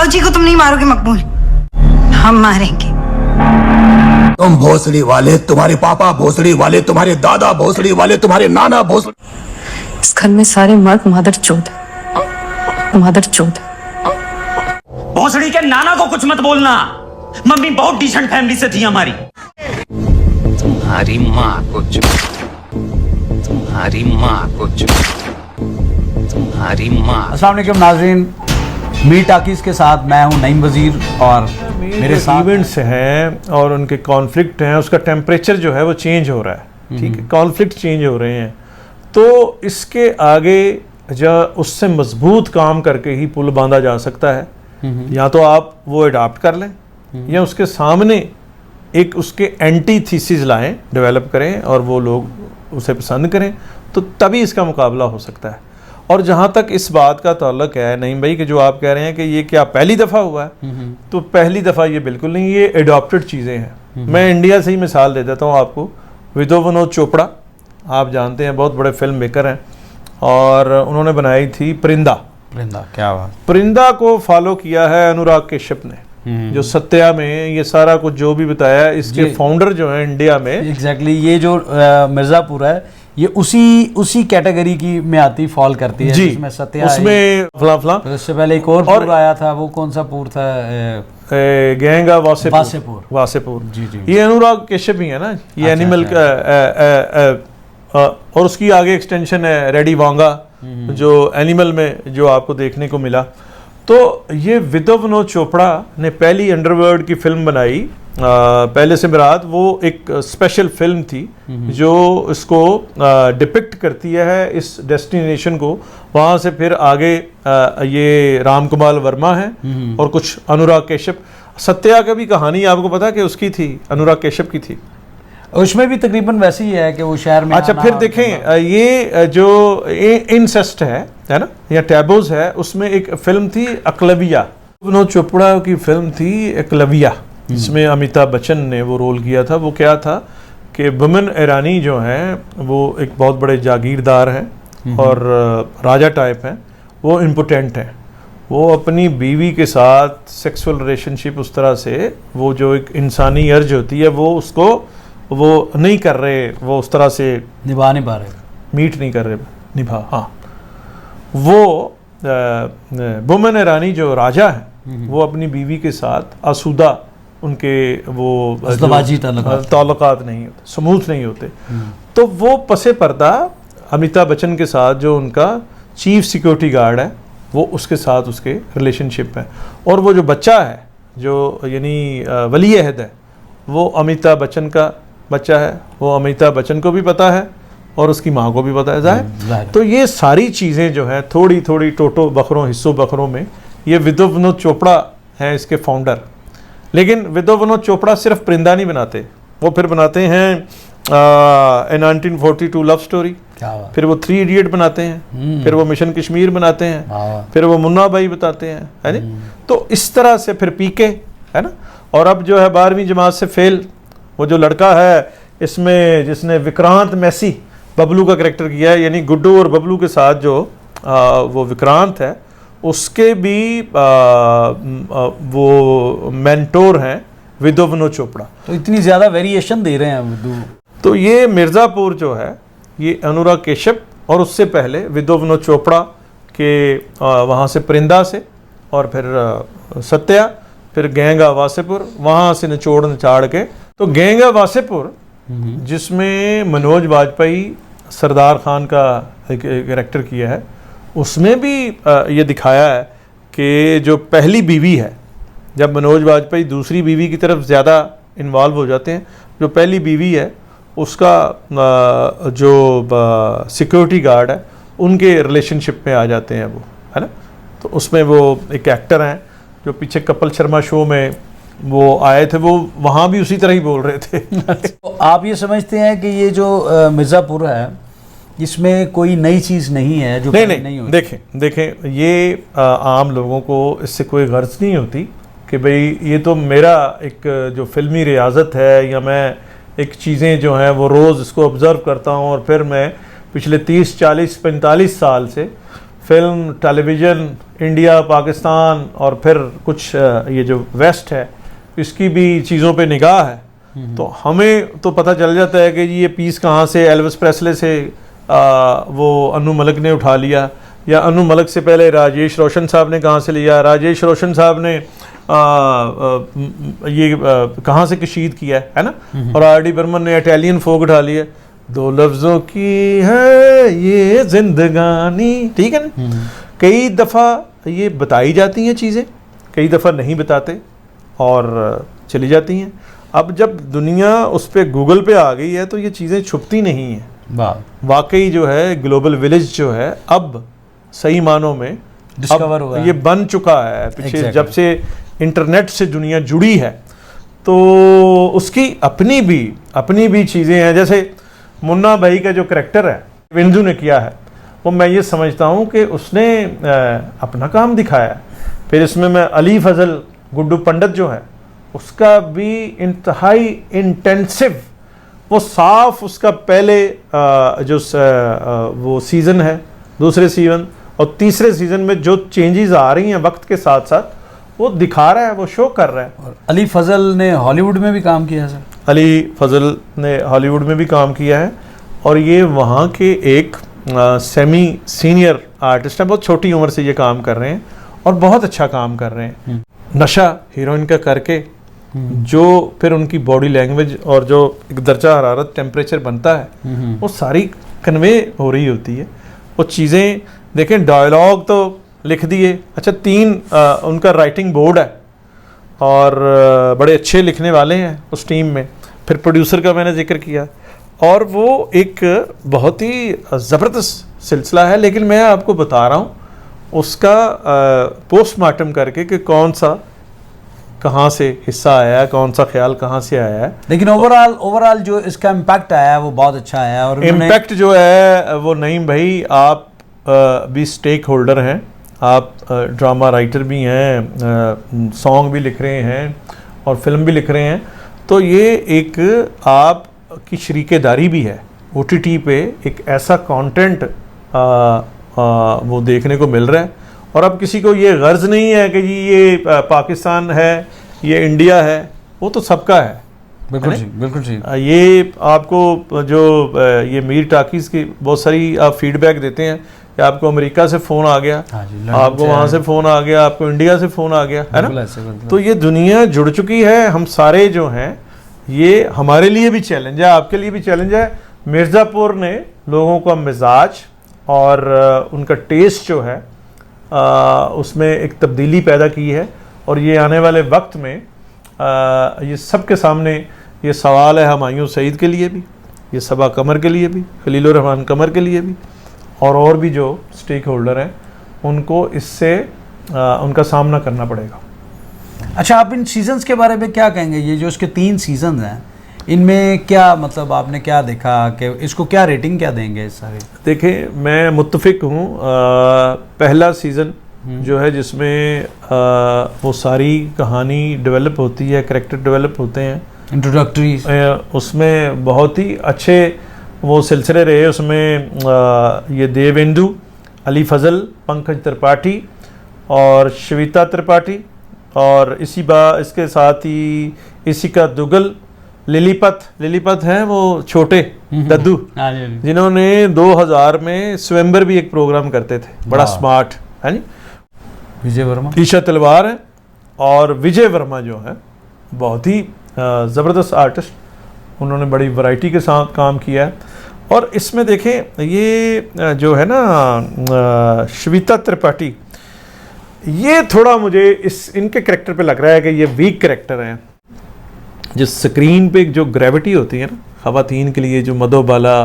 बाबूजी को तुम नहीं मारोगे मकबूल, हम मारेंगे। तुम भोसड़ी वाले, तुम्हारे पापा भोसड़ी वाले, तुम्हारे दादा भोसड़ी वाले, तुम्हारे नाना भोसड़ी। इस घर में सारे मर्द मादरचोद मादरचोद। भोसड़ी के नाना को कुछ मत बोलना, मम्मी बहुत डिसेंट फैमिली से थी हमारी। तुम्हारी माँ को तुम्हारी माँ को तुम्हारी माँ। अस्सलाम वालेकुम नाज़रीन, मीर टाकीज़ के साथ मैं हूं नईम वज़ीर और मेरे साथ इवेंट्स हैं और उनके कॉन्फ्लिक्ट हैं, उसका टेम्परेचर जो है वो चेंज हो रहा है, ठीक है, कॉन्फ्लिक्ट चेंज हो रहे हैं। तो इसके आगे जो उससे मजबूत काम करके ही पुल बांधा जा सकता है। या तो आप वो अडॉप्ट कर लें या उसके सामने एक उसके एंटी थीसिस लाएं, डेवलप करें और वो लोग उसे पसंद करें, तो तभी इसका मुकाबला हो सकता है। और जहाँ तक इस बात का ताल्लुक है नईम भाई कि जो आप कह रहे हैं कि ये क्या पहली दफ़ा हुआ है, तो पहली दफ़ा ये बिल्कुल नहीं, ये एडॉप्टेड चीज़ें हैं। मैं इंडिया से ही मिसाल दे देता हूँ आपको। विनोद चोपड़ा आप जानते हैं, बहुत बड़े फिल्म मेकर हैं, और उन्होंने बनाई थी परिंदा। क्या बात। परिंदा को फॉलो किया है अनुराग कश्यप ने, जो सत्या में ये सारा कुछ जो भी बताया, इसके फाउंडर जो है इंडिया में। एग्जैक्टली ये जो मिर्ज़ापुर है ये उसी कैटेगरी की में आती, फॉल करती है जी, जिसमें सत्या उसमें फला उससे पहले एक और पूर आया था, वो कौन सा पूर था? गएगा वासेपुर। जी। ये अनुराग कश्यप ही है ना, ये एनिमल और उसकी आगे एक्सटेंशन है रेडी वांगा, जो एनिमल में जो आपको देखने को मिला। तो ये विनोद चोपड़ा ने पहली अंडरवर्ल्ड की फिल्म बनाई, पहले से बरात। वो एक स्पेशल फिल्म थी जो इसको डिपिक्ट करती है, इस डेस्टिनेशन को। वहाँ से फिर आगे ये रामकुमार वर्मा है और कुछ अनुराग कश्यप। सत्या का भी कहानी आपको पता है कि उसकी थी, अनुराग कश्यप की थी। उसमें भी तकरीबन वैसे ही है कि वो शहर में। अच्छा, फिर देखें ये जो इंसेस्ट है ना, या टैबूज है, उसमें एक फिल्म थी अकलविया। विनोद चोपड़ा की फिल्म थी अकलविया, जिसमें अमिताभ बच्चन ने वो रोल किया था। वो क्या था कि बुमन ईरानी जो हैं वो एक बहुत बड़े जागीरदार हैं और राजा टाइप हैं, वो इम्पोर्टेंट हैं। वो अपनी बीवी के साथ सेक्सुअल रिलेशनशिप उस तरह से, वो जो एक इंसानी अर्ज होती है वो उसको वो नहीं कर रहे, वो उस तरह से निभा नहीं पा रहे, मीट नहीं कर रहे, निभा। हाँ, वो बुमन ईरानी जो राजा है वो अपनी बीवी के साथ आसूदा, उनके वो ताल्लुकात नहीं होते, स्मूथ नहीं होते। तो वो पसे पर्दा अमिताभ बच्चन के साथ जो उनका चीफ सिक्योरिटी गार्ड है, वो उसके साथ उसके रिलेशनशिप है। और वो जो बच्चा है, जो यानी वली अहद है, वो अमिताभ बच्चन का बच्चा है। वो अमिताभ बच्चन को भी पता है और उसकी माँ को भी पता है, जाहिर। तो ये सारी चीज़ें जो हैं थोड़ी थोड़ी टोटो बखरों, हिस्सों बखरों में, ये विनोद चोपड़ा हैं इसके फाउंडर। लेकिन विनोद चोपड़ा सिर्फ परिंदा नहीं बनाते, वो फिर बनाते हैं 1942 लव स्टोरी, फिर वो 3 इडियट बनाते हैं, फिर वो मिशन कश्मीर बनाते हैं, फिर वो मुन्ना भाई बताते हैं, है ना। तो इस तरह से फिर पीके, है ना। और अब जो है 12वीं जमात से फेल, वो जो लड़का है इसमें जिसने विक्रांत मैसी बबलू का करैक्टर किया है, यानी गुड्डू और बबलू के साथ जो वो विक्रांत है, उसके भी वो मेंटोर हैं विनोद चोपड़ा। तो इतनी ज़्यादा वेरिएशन दे रहे हैं। तो ये मिर्ज़ापुर जो है ये अनुराग कश्यप, और उससे पहले विनोद चोपड़ा के वहाँ से परिंदा से, और फिर सत्या, फिर गएगा वासेपुर, वहाँ से निचोड़ निचाड़ के। तो गएगा वासेपुर जिसमें मनोज वाजपेयी सरदार खान का कैरेक्टर किया है, उसमें भी ये दिखाया है कि जो पहली बीवी है, जब मनोज वाजपेयी दूसरी बीवी की तरफ ज़्यादा इन्वॉल्व हो जाते हैं, जो पहली बीवी है उसका जो सिक्योरिटी गार्ड है उनके रिलेशनशिप में आ जाते हैं वो, है ना। तो उसमें वो एक एक्टर हैं जो पीछे कपिल शर्मा शो में वो आए थे, वो वहाँ भी उसी तरह ही बोल रहे थे। तो आप ये समझते हैं कि ये जो मिर्ज़ापुर है इसमें कोई नई चीज़ नहीं है जो नहीं होती? देखें ये आम लोगों को इससे कोई गर्ज नहीं होती कि भाई ये तो मेरा एक जो फिल्मी रियाजत है, या मैं एक चीज़ें जो हैं वो रोज़ इसको ऑब्ज़र्व करता हूँ, और फिर मैं पिछले 30, 40, 45 साल से फिल्म, टेलीविज़न, इंडिया, पाकिस्तान और फिर कुछ ये जो वेस्ट है इसकी भी चीज़ों पे निगाह है, तो हमें तो पता चल जाता है कि जी ये पीस कहाँ से एल्विस प्रेस्ले से वो अनु मलिक ने उठा लिया, या अनु मलिक से पहले राजेश रोशन साहब ने कहाँ से लिया, राजेश रोशन साहब ने ये कहाँ से कशीद किया है ना, और आर डी बर्मन ने इटालियन फोक उठा लिया। दो लफ्जों की है ये जिंदगानी, ठीक है ना। कई दफ़ा ये बताई जाती हैं चीज़ें, कई दफ़ा नहीं बताते और चली जाती हैं। अब जब दुनिया उस पर गूगल पे आ गई है तो ये चीज़ें छुपती नहीं हैं। वाकई जो है ग्लोबल विलेज जो है अब सही मानों में डिस्कवर हुआ है, ये बन चुका है पीछे जब से इंटरनेट से दुनिया जुड़ी है, तो उसकी अपनी भी चीज़ें हैं। जैसे मुन्ना भाई का जो करैक्टर है विंदु ने किया है, वो मैं ये समझता हूँ कि उसने अपना काम दिखाया है। फिर इसमें मैं अली फजल गुड्डू पंडित जो है उसका भी इंतहाई इंटेंसिव, वो साफ उसका पहले जो वो सीज़न है, दूसरे सीज़न और तीसरे सीज़न में जो चेंजेस आ रही हैं वक्त के साथ साथ वो दिखा रहा है, वो शो कर रहा है। और अली फजल ने हॉलीवुड में भी काम किया है सर। अली फजल ने हॉलीवुड में भी काम किया है और ये वहाँ के एक सेमी सीनियर आर्टिस्ट हैं, बहुत छोटी उम्र से ये काम कर रहे हैं और बहुत अच्छा काम कर रहे हैं। नशा हीरोइन का करके जो फिर उनकी बॉडी लैंग्वेज और जो एक दर्जा हरारत टेम्परेचर बनता है वो सारी कन्वे हो रही होती है। वो चीज़ें देखें, डायलॉग तो लिख दिए, अच्छा 3 उनका राइटिंग बोर्ड है और बड़े अच्छे लिखने वाले हैं उस टीम में। फिर प्रोड्यूसर का मैंने जिक्र किया और वो एक बहुत ही ज़बरदस्त सिलसिला है। लेकिन मैं आपको बता रहा हूँ उसका पोस्टमार्टम करके कि कौन सा कहाँ से हिस्सा आया है, कौन सा ख्याल कहाँ से आया है। लेकिन ओवरऑल जो इसका इम्पैक्ट आया है वो बहुत अच्छा आया है। और इम्पैक्ट जो है वो नईम भाई आप भी स्टेक होल्डर हैं, आप ड्रामा राइटर भी हैं, सॉन्ग भी लिख रहे हैं और फिल्म भी लिख रहे हैं, तो ये एक आपकी शरीकेदारी भी है। OTT पे एक ऐसा कंटेंट वो देखने को मिल रहा है और अब किसी को ये गर्ज नहीं है कि जी ये पाकिस्तान है, ये इंडिया है, वो तो सबका है। बिल्कुल ठीक, बिल्कुल ठीक। ये आपको जो ये मीर टाकीज़ की बहुत सारी आप फीडबैक देते हैं कि आपको अमेरिका से फ़ोन आ गया, आपको वहाँ से फ़ोन आ गया, आपको इंडिया से फ़ोन आ गया, है ना। तो ये दुनिया जुड़ चुकी है। हम सारे जो हैं ये हमारे लिए भी चैलेंज है, आपके लिए भी चैलेंज है। मिर्ज़ापुर ने लोगों का मिजाज और उनका टेस्ट जो है उसमें एक तब्दीली पैदा की है और ये आने वाले वक्त में ये सबके सामने ये सवाल है हुमायूं सईद के लिए भी, ये सबा कमर के लिए भी, खलीलुर रहमान कमर के लिए भी और भी जो स्टेक होल्डर हैं उनको इससे उनका सामना करना पड़ेगा। अच्छा, आप इन सीजन्स के बारे में क्या कहेंगे? ये जो इसके 3 सीजन हैं इनमें क्या मतलब आपने क्या देखा कि इसको क्या रेटिंग क्या देंगे इस सारे? देखिए मैं मुत्तफिक हूँ, पहला सीज़न जो है जिसमें वो सारी कहानी डेवलप होती है, करैक्टर डेवलप होते हैं, इंट्रोडक्टरी, उसमें बहुत ही अच्छे वो सिलसिले रहे। उसमें ये देवेंदु, अली फजल, पंकज त्रिपाठी और श्वेता त्रिपाठी और इसके साथ ही इसिका दुगल, लिलीपत हैं वो छोटे दद्दू जिन्होंने 2000 में स्वयंवर भी एक प्रोग्राम करते थे, बड़ा स्मार्ट है नी। विजय वर्मा, ईशा तलवार है और विजय वर्मा जो है बहुत ही ज़बरदस्त आर्टिस्ट, उन्होंने बड़ी वैरायटी के साथ काम किया है। और इसमें देखें ये जो है ना श्वेता त्रिपाठी, ये थोड़ा मुझे इनके करैक्टर पे लग रहा है कि ये वीक करैक्टर हैं। जिस स्क्रीन पे जो ग्रेविटी होती है ना ख़वातीन के लिए, जो मधुबाला,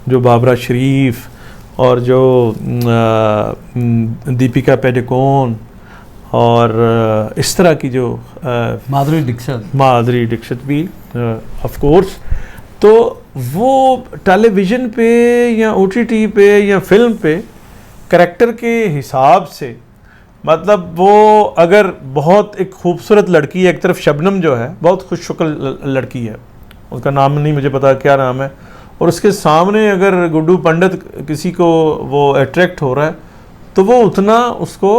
जो बाबरा शरीफ और जो दीपिका पादुकोण और इस तरह की जो माधुरी दीक्षित भी ऑफ कोर्स, तो वो टेलीविज़न पे या OTT पे या फिल्म पे करैक्टर के हिसाब से, मतलब वो अगर बहुत एक खूबसूरत लड़की है, एक तरफ शबनम जो है बहुत खुशशक्ल लड़की है, उसका नाम नहीं मुझे पता क्या नाम है, और उसके सामने अगर गुड्डू पंडित किसी को वो अट्रैक्ट हो रहा है तो वो उतना उसको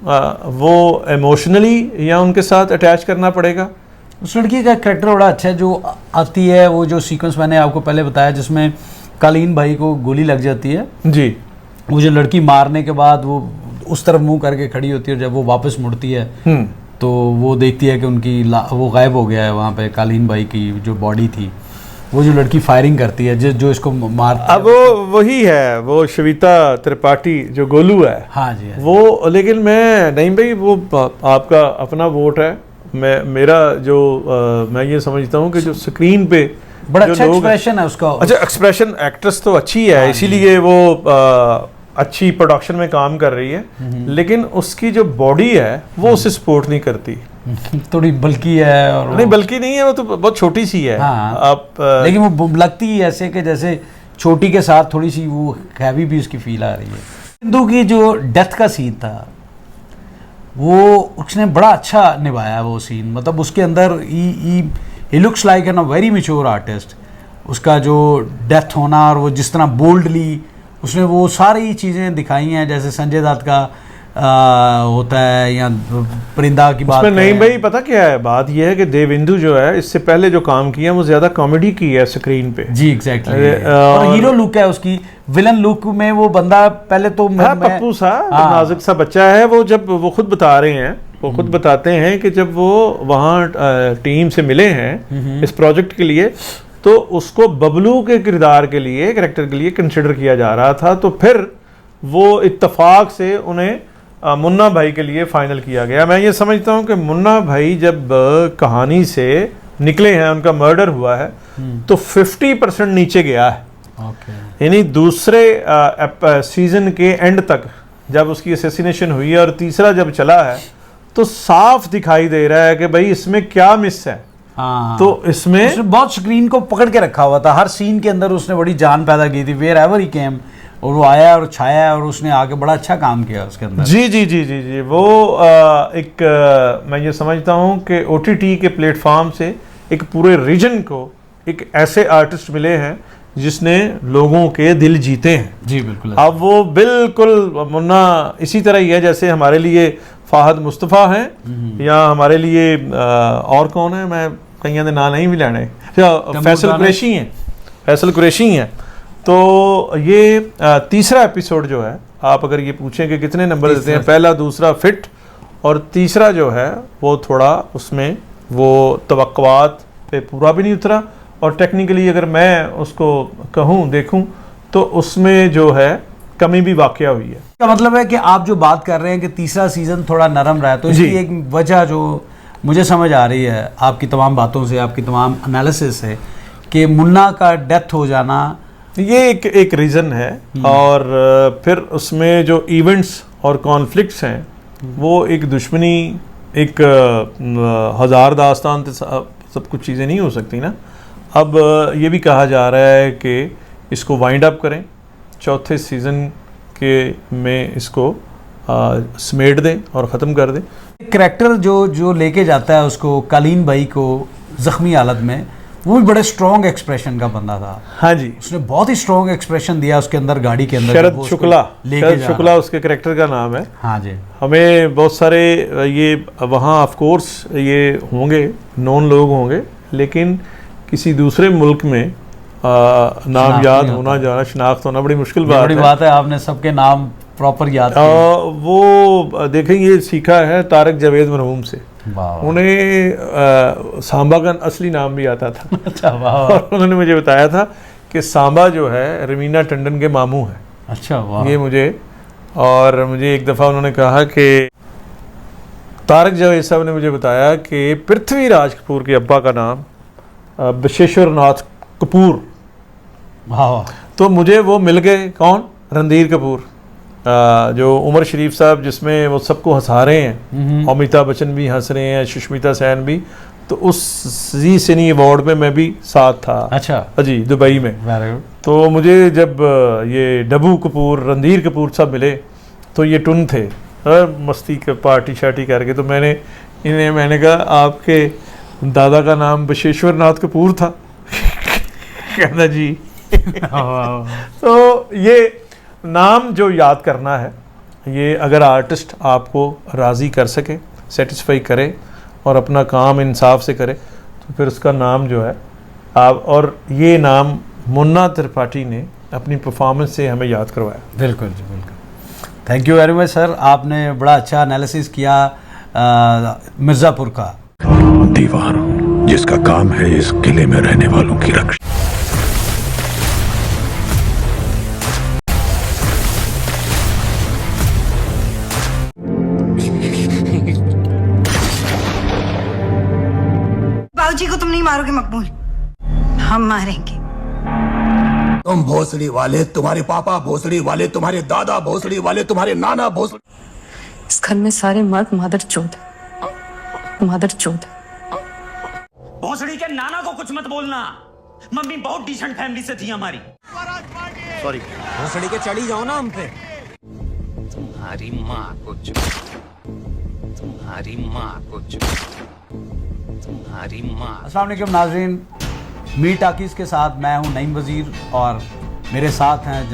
वो इमोशनली या उनके साथ अटैच करना पड़ेगा। उस लड़की का कैरेक्टर बड़ा अच्छा है, जो आती है, वो जो सीक्वेंस मैंने आपको पहले बताया जिसमें कालीन भाई को गोली लग जाती है जी, वो जो लड़की मारने के बाद वो उस तरफ मुंह करके खड़ी होती है, और जब वो वापस मुड़ती है तो वो देखती है कि उनकी वो गायब हो गया है वहाँ पे, कालीन भाई की जो बॉडी थी। वो जो लड़की फायरिंग करती है जो इसको मारती अब वो वही है, वो श्वेता त्रिपाठी जो गोलू है। हाँ जी, हाँ जी। वो लेकिन मैं नहीं भाई, वो आपका अपना वोट है। मेरा जो मैं ये समझता हूँ कि जो स्क्रीन पे बड़ा जो अच्छा लोग- एक्सप्रेशन है उसका। अच्छा, एक्सप्रेशन एक्ट्रेस तो अच्छी है, इसीलिए वो अच्छी प्रोडक्शन में काम कर रही है, लेकिन उसकी जो बॉडी है वो उसे सपोर्ट नहीं करती। थोड़ी बल्कि है, और नहीं बल्कि नहीं है, वो तो बहुत छोटी सी है। हाँ। आप लेकिन वो लगती ही ऐसे कि जैसे छोटी के साथ थोड़ी सी वो हैवी भी उसकी फील आ रही है। सिंधु की जो डेथ का सीन था वो उसने बड़ा अच्छा निभाया वो सीन, मतलब उसके अंदर he looks like an a very mature artist. उसका जो डेथ होना और वो जिस तरह बोल्डली उसने वो सारी चीज़ें दिखाई हैं, जैसे संजय दत्त का होता है या परिंदा की बात उसमें नहीं है। भाई, पता क्या है, बात यह है कि देवेंदु जो है इससे पहले जो काम किया वो ज्यादा कॉमेडी की है स्क्रीन पे। जी एग्जैक्टली। अरे, और हीरो लुक है उसकी, विलन लुक में वो बंदा पहले तो पप्पू सा हाँ। नाजुक सा बच्चा है वो। जब वो खुद बता रहे हैं, वो खुद बताते हैं कि जब वो वहाँ टीम से मिले हैं इस प्रोजेक्ट के लिए, तो उसको बबलू के किरदार के लिए, कैरेक्टर के लिए कंसिडर किया जा रहा था। तो फिर वो इत्तेफाक से उन्हें मुन्ना भाई के लिए फाइनल किया गया। मैं ये समझता हूँ कि मुन्ना भाई जब कहानी से निकले हैं, उनका मर्डर हुआ है, तो 50% नीचे गया है। यानी दूसरे सीजन के एंड तक जब उसकी असैसिनेशन हुई है और तीसरा जब चला है, तो साफ दिखाई दे रहा है कि भाई इसमें क्या मिस है। हाँ। तो इसमें उसने बहुत स्क्रीन को पकड़ के रखा हुआ था, हर सीन के अंदर उसने बड़ी जान पैदा की थी। वेयर एवर ही केम, और वो आया और छाया, और उसने आके बड़ा अच्छा काम किया उसके अंदर। जी जी जी जी जी वो मैं ये समझता हूँ कि OTT के प्लेटफॉर्म से एक पूरे रीजन को एक ऐसे आर्टिस्ट मिले हैं जिसने लोगों के दिल जीते हैं। जी बिल्कुल। अब वो बिल्कुल मुन्ना इसी तरह ही है जैसे हमारे लिए फाहद मुस्तफ़ा हैं, या हमारे लिए और कौन है, मैं कहीं दे ना नहीं भी लेने, फैसल कुरैशी हैं, फैसल कुरैशी हैं। तो ये तीसरा एपिसोड जो है, आप अगर ये पूछें कि कितने नंबर देते हैं, पहला दूसरा फिट, और तीसरा जो है वो थोड़ा उसमें वो तवक्कुआत पे पूरा भी नहीं उतरा, और टेक्निकली अगर मैं उसको कहूँ देखूँ तो उसमें जो है कमी भी वाकया हुई है। इसका मतलब है कि आप जो बात कर रहे हैं कि तीसरा सीजन थोड़ा नरम रहा है, तो इसकी एक वजह जो मुझे समझ आ रही है आपकी तमाम बातों से, आपकी तमाम एनालिसिस से, कि मुन्ना का डेथ हो जाना ये एक रीज़न है। और फिर उसमें जो इवेंट्स और कॉन्फ्लिक्ट्स हैं वो एक दुश्मनी, एक हज़ार दास्तान सब कुछ चीज़ें नहीं हो सकती ना। अब ये भी कहा जा रहा है कि इसको वाइंड अप करें, चौथे सीज़न के में इसको समेट दें और ख़त्म कर दें। कैरेक्टर जो लेके जाता है उसको, कालीन भाई को जख्मी हालत में, वो भी बड़े स्ट्रॉन्ग एक्सप्रेशन का बंदा था। हाँ जी, उसने बहुत ही स्ट्रॉन्ग एक्सप्रेशन दिया उसके अंदर, गाड़ी के अंदर। शरद शुक्ला, शरद शुक्ला उसके कैरेक्टर का नाम है। हाँ जी। हमें बहुत सारे ये वहाँ ऑफ कोर्स ये होंगे, नॉन लोग होंगे, लेकिन किसी दूसरे मुल्क में नाम याद होना, जाना, शिनाख्त होना बड़ी मुश्किल बात है। आपने सबके नाम प्रॉपर याद वो देखें, ये सीखा है तारक जावेद मरहूम से। उन्हें सांबा का असली नाम भी आता था। अच्छा, वाह। और उन्होंने मुझे बताया था कि सांबा जो है रवीना टंडन के मामू है। अच्छा, वाह। ये मुझे एक दफ़ा उन्होंने कहा कि तारक जावेद साहब ने मुझे बताया कि पृथ्वीराज कपूर के अब्बा का नाम बशेश्वर नाथ कपूर। वाह। तो मुझे वो मिल गए, कौन, रणधीर कपूर, जो उमर शरीफ साहब जिसमें वो सबको हंसा रहे हैं, अमिताभ बच्चन भी हंस रहे हैं, सुष्मिता सेन भी, तो उस जी सिनी अवार्ड में मैं भी साथ था। अच्छा जी, दुबई में। तो मुझे जब ये डब्बू कपूर, रणधीर कपूर सब मिले, तो ये टुन थे, मस्ती का पार्टी शार्टी करके। तो मैंने कहा आपके दादा का नाम बशेश्वर नाथ कपूर था। कहना जी। तो ये नाम जो याद करना है, ये अगर आर्टिस्ट आपको राज़ी कर सके, सेटिस्फाई करे और अपना काम इंसाफ से करे, तो फिर उसका नाम जो है आप, और ये नाम मुन्ना त्रिपाठी ने अपनी परफॉर्मेंस से हमें याद करवाया। बिल्कुल जी, बिल्कुल। Thank you very much sir, आपने बड़ा अच्छा एनालिसिस किया मिर्ज़ापुर का। दीवार हूं जिसका काम है इस किले में रहने वालों की रक्षा। बाबूजी को तुम नहीं मारोगे मकबूल, हम मारेंगे। तुम भोसड़ी वाले, तुम्हारे पापा भोसड़ी वाले, तुम्हारे दादा भोसड़ी वाले, तुम्हारे नाना भोसड़ी। इस घर में सारे मर्द मादर चोद भोसड़ी के नाना को कुछ मत बोलना, मम्मी बहुत डिसेंट फैमिली से थी हमारी। भोसड़ी के चढ़ी जाओ ना हम पे। तुम्हारी माँ को अस्सलाम वालेकुम नाज़रीन, मीर टाकीज़ के साथ मैं हूं नईम वज़ीर और मेरे साथ हैं जनाब